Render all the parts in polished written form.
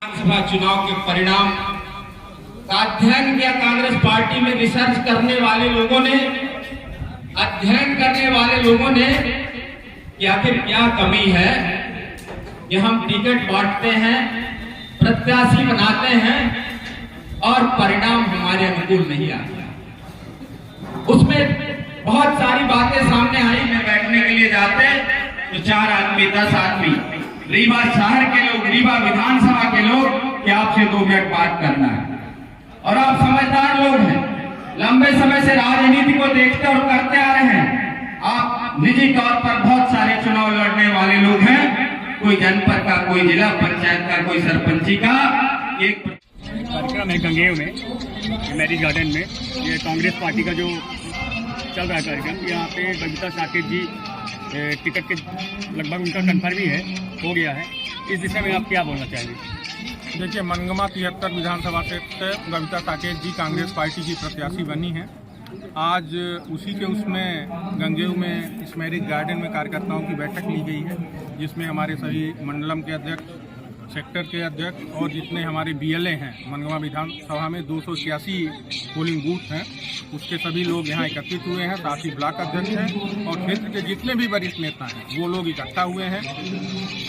विधानसभा चुनाव के परिणाम का अध्ययन किया कांग्रेस पार्टी में रिसर्च करने वाले लोगों ने, अध्ययन करने वाले लोगों ने कि आखिर क्या कमी है कि हम टिकट बांटते हैं, प्रत्याशी बनाते हैं और परिणाम हमारे अनुकूल नहीं आता। उसमें बहुत सारी बातें सामने आई। मैं बैठने के लिए जाते तो 4 आदमी 10 आदमी रीवा शहर के लोग, रीवा विधानसभा के लोग कि आपसे 2 मिनट बात करना है। और आप समझदार लोग हैं, लंबे समय से राजनीति को देखते और करते आ रहे हैं। आप निजी तौर पर बहुत सारे चुनाव लड़ने वाले लोग हैं, कोई जनपद का, कोई जिला पंचायत का, कोई सरपंची का। एक कार्यक्रम है गंगेव में, मैरिज गार्डन में। ये कांग्रेस पार्टी का जो चल रहा है कार्यक्रम, यहाँ पे बबीता साकेत जी टिकट के लगभग उनका कन्फर्म ही है, हो गया है। इस विषय में आप क्या बोलना चाहेंगे? देखिए, मनगमा 73 विधानसभा क्षेत्र बबीता साकेत जी कांग्रेस पार्टी की प्रत्याशी बनी हैं। आज उसी के उसमें गंगेव में इस मैरिज गार्डन में कार्यकर्ताओं की बैठक ली गई है, जिसमें हमारे सभी मंडलम के अध्यक्ष, सेक्टर के अध्यक्ष और जितने हमारे बीएलए हैं मनगमा विधानसभा में 286 पोलिंग बूथ हैं, उसके सभी लोग यहाँ एकत्रित हुए हैं। साथ ही ब्लॉक अध्यक्ष हैं और क्षेत्र के जितने भी वरिष्ठ नेता हैं वो लोग इकट्ठा हुए हैं।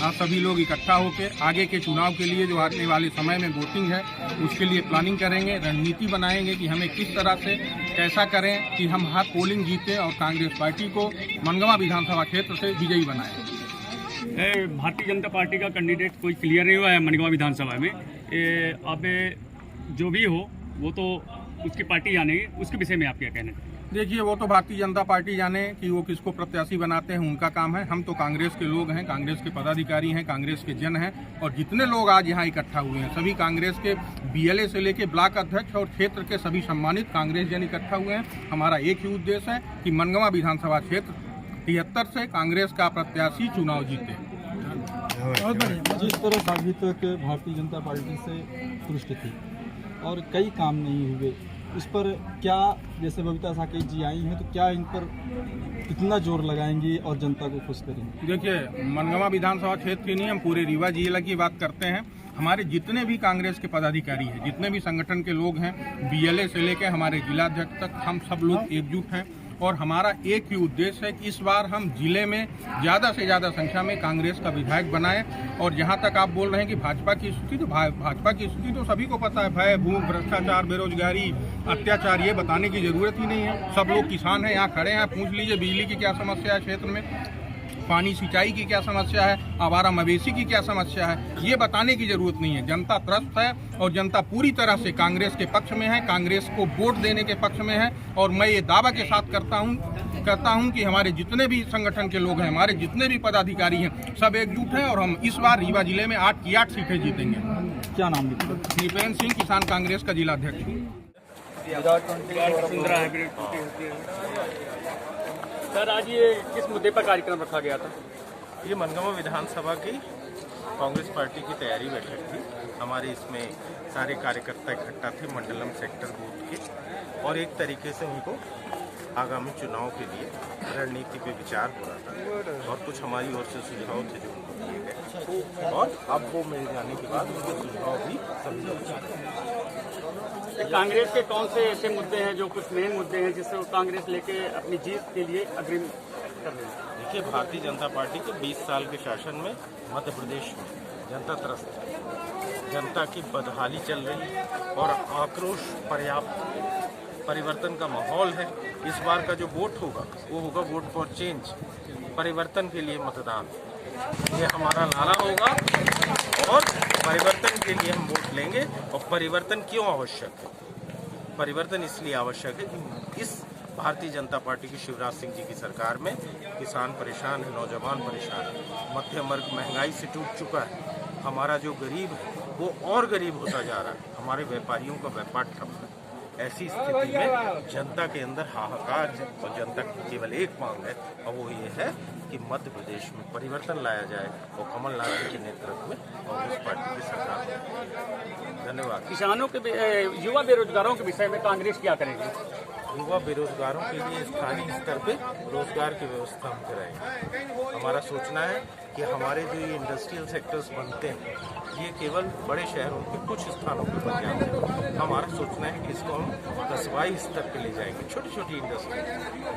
हाँ, सभी लोग इकट्ठा होकर आगे के चुनाव के लिए जो आने वाले समय में वोटिंग है उसके लिए प्लानिंग करेंगे, रणनीति बनाएंगे कि हमें किस तरह से कैसा करें कि हम हर पोलिंग जीतें और कांग्रेस पार्टी को मनगमा विधानसभा क्षेत्र से विजयी बनाएं। भारतीय जनता पार्टी का कैंडिडेट कोई क्लियर नहीं हुआ है मनगमा विधानसभा में। अब जो भी हो वो तो उसकी पार्टी जानेगी, उसके विषय में आप क्या कहना चाहेंगे? देखिए, वो तो भारतीय जनता पार्टी जाने कि वो किसको प्रत्याशी बनाते हैं, उनका काम है। हम तो कांग्रेस के लोग हैं, कांग्रेस के पदाधिकारी हैं, कांग्रेस के जन हैं और जितने लोग आज यहाँ इकट्ठा हुए हैं सभी कांग्रेस के बीएलए से लेके ब्लॉक अध्यक्ष और क्षेत्र के सभी सम्मानित कांग्रेस जन इकट्ठा हुए हैं। हमारा एक ही उद्देश्य है कि मनगमा विधानसभा क्षेत्र 73 से कांग्रेस का प्रत्याशी चुनाव जीते। जिस तरह अभी तक भारतीय जनता पार्टी से तुष्ट थी और कई काम नहीं हुए, इस पर क्या, जैसे बबीता साकेत जी आई हैं तो क्या इन पर कितना जोर लगाएंगी और जनता को खुश करेंगे? देखिए, मनगमा विधानसभा क्षेत्र की नहीं, हम पूरे रीवा जिला की बात करते हैं। हमारे जितने भी कांग्रेस के पदाधिकारी हैं, जितने भी संगठन के लोग हैं, बीएलए से लेकर हमारे जिलाध्यक्ष तक, हम सब लोग एकजुट हैं और हमारा एक ही उद्देश्य है कि इस बार हम जिले में ज़्यादा से ज़्यादा संख्या में कांग्रेस का विधायक बनाएं। और जहां तक आप बोल रहे हैं कि भाजपा की स्थिति, तो भाजपा की स्थिति तो सभी को पता है। भय, भूख, भ्रष्टाचार, बेरोजगारी, अत्याचार, ये बताने की जरूरत ही नहीं है। सब लोग किसान हैं, यहाँ खड़े हैं। पूछ लीजिए बिजली की क्या समस्या है क्षेत्र में, पानी सिंचाई की क्या समस्या है, आवारा मवेशी की क्या समस्या है, ये बताने की जरूरत नहीं है। जनता त्रस्त है और जनता पूरी तरह से कांग्रेस के पक्ष में है, कांग्रेस को वोट देने के पक्ष में है। और मैं ये दावा के साथ करता हूं कि हमारे जितने भी संगठन के लोग हैं, हमारे जितने भी पदाधिकारी हैं, सब एकजुट हैं और हम इस बार रीवा जिले में 8 की 8 सीटें जीतेंगे। क्या नाम है? निपेन सिंह, किसान कांग्रेस का जिलाध्यक्ष। सर, आज ये किस मुद्दे पर कार्यक्रम रखा गया था? ये मनगमा विधानसभा की कांग्रेस पार्टी की तैयारी बैठक थी। हमारे इसमें सारे कार्यकर्ता इकट्ठा थे, मंडलम सेक्टर बूथ के, और एक तरीके से उनको आगामी चुनाव के लिए रणनीति पे विचार हो रहा था और कुछ हमारी ओर से सुझाव थे जो उनको दिए गए। और अब वो मिल जाने के बाद उनके सुझाव भी सभी लोग। कांग्रेस के कौन से ऐसे मुद्दे हैं जो कुछ मेन मुद्दे हैं जिससे वो कांग्रेस लेके अपनी जीत के लिए अग्रिम कर रहे हैं? देखिए, भारतीय जनता पार्टी के 20 साल के शासन में मध्य प्रदेश में जनता त्रस्त है, जनता की बदहाली चल रही है और आक्रोश पर्याप्त परिवर्तन का माहौल है। इस बार का जो वोट होगा वो होगा वोट फॉर चेंज, परिवर्तन के लिए मतदान। ये हमारा नारा होगा और परिवर्तन के लिए हम वोट लेंगे। और परिवर्तन क्यों आवश्यक है? परिवर्तन इसलिए आवश्यक है कि इस भारतीय जनता पार्टी की शिवराज सिंह जी की सरकार में किसान परेशान है, नौजवान परेशान है, मध्यम वर्ग महंगाई से टूट चुका है, हमारा जो गरीब है वो और गरीब होता जा रहा है, हमारे व्यापारियों का व्यापार ठप है। ऐसी स्थिति में जनता के अंदर हाहाकार है और जनता की केवल एक मांग है और वो ये है कि मध्य प्रदेश में परिवर्तन लाया जाए और कमलनाथ जी के नेतृत्व में कांग्रेस पार्टी की सरकार। धन्यवाद। किसानों के, युवा बेरोजगारों के विषय में कांग्रेस क्या करेगी? युवा बेरोजगारों के लिए स्थानीय स्तर पे रोजगार की व्यवस्था हम कराएंगे। हमारा सोचना है कि हमारे जो ये इंडस्ट्रियल सेक्टर्स बनते हैं ये केवल बड़े शहरों के कुछ स्थानों पर बन जाते हैं। हमारा सोचना है कि इसको हम कस्बाई स्तर पे ले जाएंगे, छोटी छोटी इंडस्ट्री,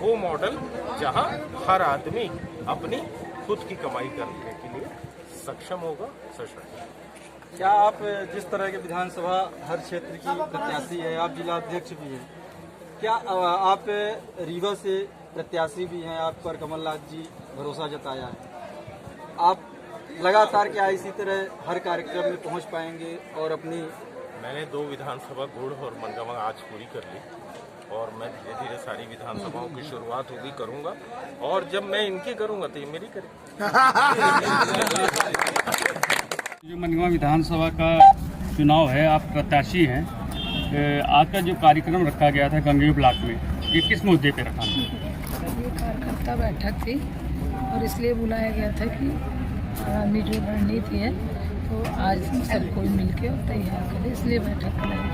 वो मॉडल जहां हर आदमी अपनी खुद की कमाई करने के लिए सक्षम होगा, सशक्त। क्या आप जिस तरह के विधानसभा हर क्षेत्र की प्रत्याशी है, आप जिला अध्यक्ष भी हैं, क्या आप रीवा से प्रत्याशी भी हैं, आप पर कमलनाथ जी भरोसा जताया है, आप लगातार क्या इसी तरह हर कार्यक्रम में पहुंच पाएंगे और अपनी? मैंने 2 विधानसभा गुड़ और मनगावा आज पूरी कर ली और मैं धीरे धीरे सारी विधानसभाओं की शुरुआत होगी करूंगा, और जब मैं इनकी करूंगा तो ये मेरी करेंगे। जो मनगावा विधानसभा का चुनाव है, आप प्रत्याशी हैं, आज का जो कार्यक्रम रखा गया था गंगेय ब्लॉक में, ये किस मुद्दे पे रखा? ये कार्यकर्ता बैठक थी और इसलिए बुलाया गया था कि आगामी जो रणनीति है तो आज सब कोई मिलके और तैयार करे, इसलिए बैठक कराई गई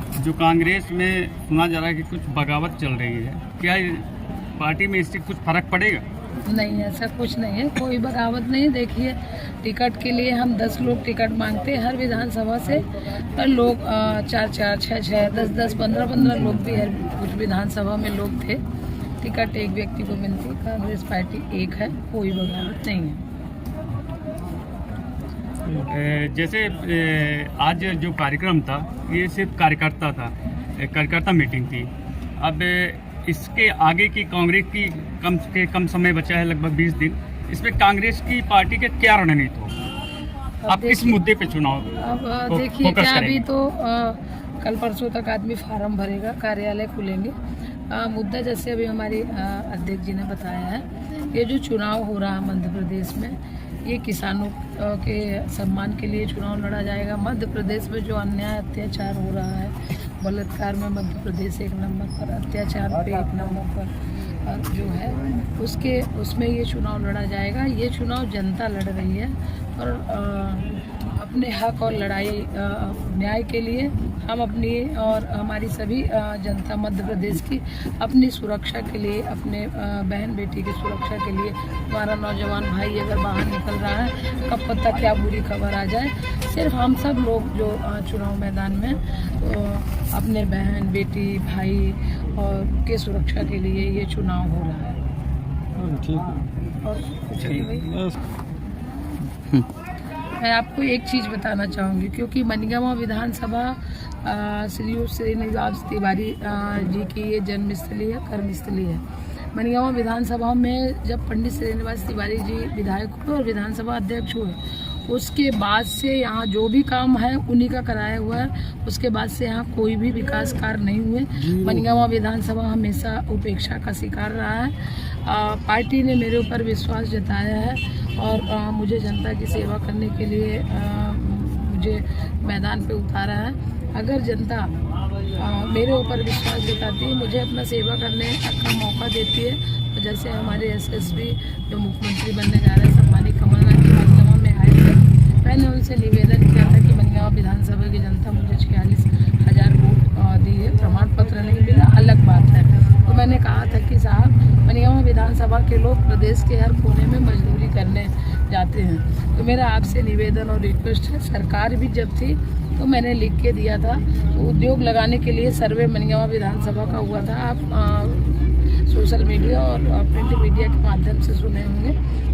थी। जो कांग्रेस में सुना जा रहा है कि कुछ बगावत चल रही है, क्या पार्टी में इससे कुछ फर्क पड़ेगा? नहीं, ऐसा कुछ नहीं है, कोई बगावत नहीं। देखिए, टिकट के लिए हम 10 लोग टिकट मांगते हैं हर विधानसभा से, पर लोग 4-4, 6-6, 10-10, 15-15 लोग भी हर कुछ विधानसभा में लोग थे। टिकट एक व्यक्ति को मिलती, कांग्रेस पार्टी एक है, कोई बगावत नहीं है। जैसे आज जो कार्यक्रम था ये सिर्फ कार्यकर्ता था, कार्यकर्ता मीटिंग थी। अब इसके आगे की कांग्रेस की कम समय बचा है, लगभग 20 दिन, इसमें कांग्रेस की पार्टी के क्या रणनीति हो? आप किस मुद्दे पे चुनाव अब देखिए, क्या अभी तो कल परसों तक आदमी फार्म भरेगा, कार्यालय खुलेंगे। मुद्दा जैसे अभी हमारे अध्यक्ष जी ने बताया है, ये जो चुनाव हो रहा है मध्य प्रदेश में, ये किसानों के सम्मान के लिए चुनाव लड़ा जाएगा। मध्य प्रदेश में जो अन्याय अत्याचार हो रहा है, बलात्कार में मध्य प्रदेश 1 नंबर पर, अत्याचार पे 1 नंबर पर जो है, उसमें ये चुनाव लड़ा जाएगा। ये चुनाव जनता लड़ रही है और अपने हक और लड़ाई न्याय के लिए हम अपनी और हमारी सभी जनता मध्य प्रदेश की अपनी सुरक्षा के लिए, अपने बहन बेटी की सुरक्षा के लिए, हमारा नौजवान भाई अगर बाहर निकल रहा है, कब पता क्या बुरी खबर आ जाए, सिर्फ हम सब लोग जो चुनाव मैदान में तो अपने बहन बेटी भाई और के सुरक्षा के लिए ये चुनाव हो रहा है। ठीक है। और कुछ नहीं भाई। मैं आपको एक चीज़ बताना चाहूँगी, क्योंकि मनगावा विधानसभा श्री श्रीनिवास तिवारी जी की ये जन्मस्थली है, कर्मस्थली है। मनगावा विधानसभा में जब पंडित श्रीनिवास तिवारी जी विधायक हुए और विधानसभा अध्यक्ष हुए, उसके बाद से यहाँ जो भी काम है उन्हीं का कराया हुआ है। उसके बाद से यहाँ कोई भी विकास कार्य नहीं हुए। मनगावा विधानसभा हमेशा उपेक्षा का शिकार रहा है। पार्टी ने मेरे ऊपर विश्वास जताया है और मुझे जनता की सेवा करने के लिए मुझे मैदान पे उतारा है। अगर जनता मेरे ऊपर विश्वास जताती है, मुझे अपना सेवा करने का मौका देती है, तो जैसे हमारे एसएसपी जो मुख्यमंत्री बनने जा रहे हैं सम्मानित कमलनाथ जी मनगावा में आए थे, मैंने उनसे निवेदन किया था कि मनगावा विधानसभा की जनता मुझे 46,000 वोट दी है, प्रमाण पत्र नहीं मिला, अलग बात है। तो मैंने कहा था कि साहब, मनगावा विधानसभा के लोग प्रदेश के हर कोने में मजदूरी करने जाते हैं, तो मेरा आपसे निवेदन और रिक्वेस्ट है, सरकार भी जब थी तो मैंने लिख के दिया था, तो उद्योग लगाने के लिए सर्वे मनगावा विधानसभा का हुआ था। आप सोशल मीडिया और प्रिंट मीडिया के माध्यम से सुने होंगे।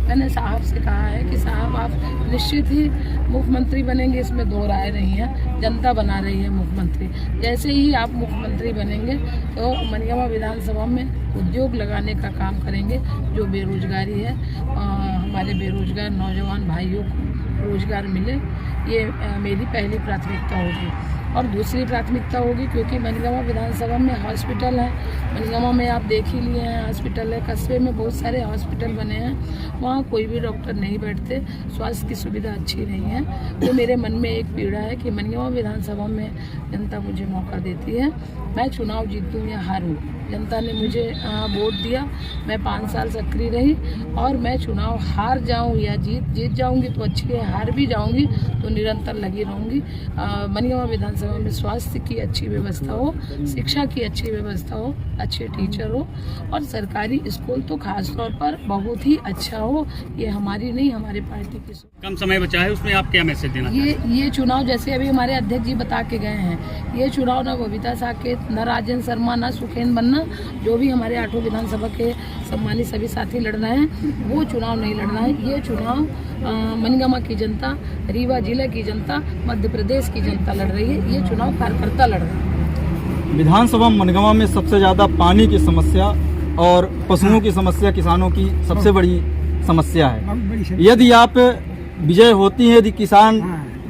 मैंने साहब से कहा है कि साहब, आप निश्चित ही मुख्यमंत्री बनेंगे, इसमें 2 राय नहीं है, जनता बना रही है मुख्यमंत्री। जैसे ही आप मुख्यमंत्री बनेंगे तो मनगावा विधानसभा में उद्योग लगाने का काम करेंगे। जो बेरोजगारी है, हमारे बेरोजगार नौजवान भाइयों को रोजगार मिले, ये मेरी पहली प्राथमिकता होगी। और दूसरी प्राथमिकता होगी, क्योंकि मनगावा विधानसभा में हॉस्पिटल है, मनगावा में आप देख ही लिए हैं हॉस्पिटल है, कस्बे में बहुत सारे हॉस्पिटल बने हैं, वहाँ कोई भी डॉक्टर नहीं बैठते, स्वास्थ्य की सुविधा अच्छी नहीं है। तो मेरे मन में एक पीड़ा है कि मनगावा विधानसभा में जनता मुझे मौका देती है, मैं चुनाव जीतूँ या हारूँ। जनता ने मुझे वोट दिया, मैं 5 साल सक्रिय रही, और मैं चुनाव हार जाऊँ या जीत जाऊँगी तो अच्छी है, हार भी जाऊँगी तो निरंतर लगी रहूंगी। मनिगांव विधानसभा में स्वास्थ्य की अच्छी व्यवस्था हो, शिक्षा की अच्छी व्यवस्था हो, अच्छे टीचर हो और सरकारी स्कूल तो खासतौर पर बहुत ही अच्छा हो। ये हमारी नहीं, हमारे पार्टी की सोच। कम समय बचा है, उसमें आप क्या मैसेज देना चाहते हैं? ये चुनाव जैसे अभी हमारे अध्यक्ष जी बता के गए हैं, ये चुनाव न बबीता साकेत, न राजन शर्मा, न सुखेन बन्ना, जो भी हमारे 8 विधानसभा के सम्मानित सभी साथी लड़ रहे हैं, वो चुनाव नहीं लड़ रहा है। ये चुनाव मनगामा की जनता, रीवा जिले की जनता, मध्य प्रदेश की जनता लड़ रही है। ये चुनाव कार्यकर्ता लड़ रहे हैं। विधानसभा मनगांव में सबसे ज़्यादा पानी की समस्या और पशुओं की समस्या, किसानों की सबसे बड़ी समस्या है। यदि आप विजय होती है, यदि किसान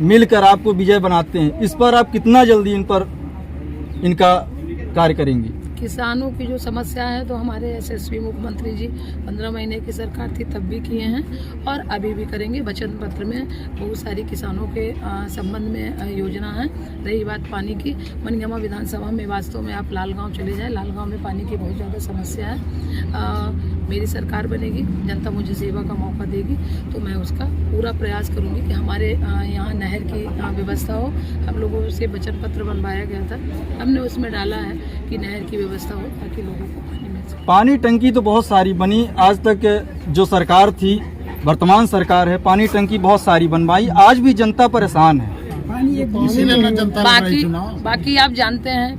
मिलकर आपको विजय बनाते हैं, इस पर आप कितना जल्दी इनका कार्य करेंगी? किसानों की जो समस्या है तो हमारे यशस्वी मुख्यमंत्री जी 15 महीने की सरकार थी तब भी किए हैं और अभी भी करेंगे। वचन पत्र में बहुत सारी किसानों के संबंध में योजना है। रही बात पानी की, मनगामा विधानसभा में वास्तव में आप लालगांव चले जाएं, लालगांव में पानी की बहुत ज़्यादा समस्या है। मेरी सरकार बनेगी, जनता मुझे सेवा का मौका देगी तो मैं उसका पूरा प्रयास करूंगी कि हमारे यहाँ नहर की व्यवस्था हो। हम लोगों से वचन पत्र बनवाया गया था, हमने उसमें डाला है कि नहर की व्यवस्था हो ताकि लोगों को पानी मिल सके। पानी टंकी तो बहुत सारी बनी, आज तक जो सरकार थी, वर्तमान सरकार है, पानी टंकी बहुत सारी बनवाई, आज भी जनता परेशान है। बाकी आप जानते हैं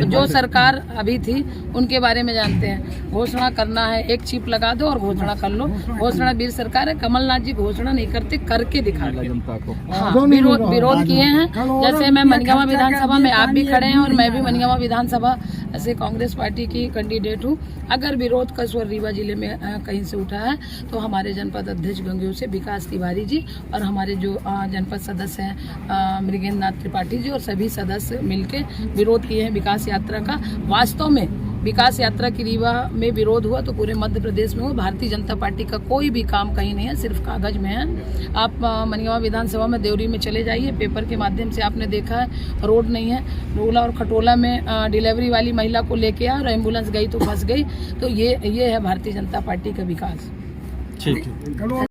जो सरकार अभी थी उनके बारे में जानते हैं। घोषणा करना है, एक चिप लगा दो और घोषणा कर लो। घोषणा वीर सरकार है, कमलनाथ जी घोषणा नहीं करते, करके दिखाते जनता को। हाँ, विरोध किए हैं। जैसे मैं मनगामा विधानसभा में, आप भी खड़े हैं और मैं भी मनगामा विधानसभा से कांग्रेस पार्टी की कैंडिडेट हूँ। अगर विरोध का स्वर रीवा जिले में कहीं से उठा है तो हमारे जनपद अध्यक्ष गंगेऊ से विकास तिवारी जी और हमारे जो जनपद सदस्य हैं मृगेंद्र नाथ त्रिपाठी जी और सभी सदस्य मिलके विरोध किए हैं विकास यात्रा का। वास्तव में विकास यात्रा की रीवा में विरोध हुआ तो पूरे मध्य प्रदेश में हुआ। भारतीय जनता पार्टी का कोई भी काम कहीं नहीं है, सिर्फ कागज में है। आप मनगामा विधानसभा में देवरी में चले जाइए, पेपर के माध्यम से आपने देखा है, रोड नहीं है। रोला और खटोला में डिलीवरी वाली महिला को लेके आया और एम्बुलेंस गई तो फंस गई। तो ये है भारतीय जनता पार्टी का विकास। ठीक है।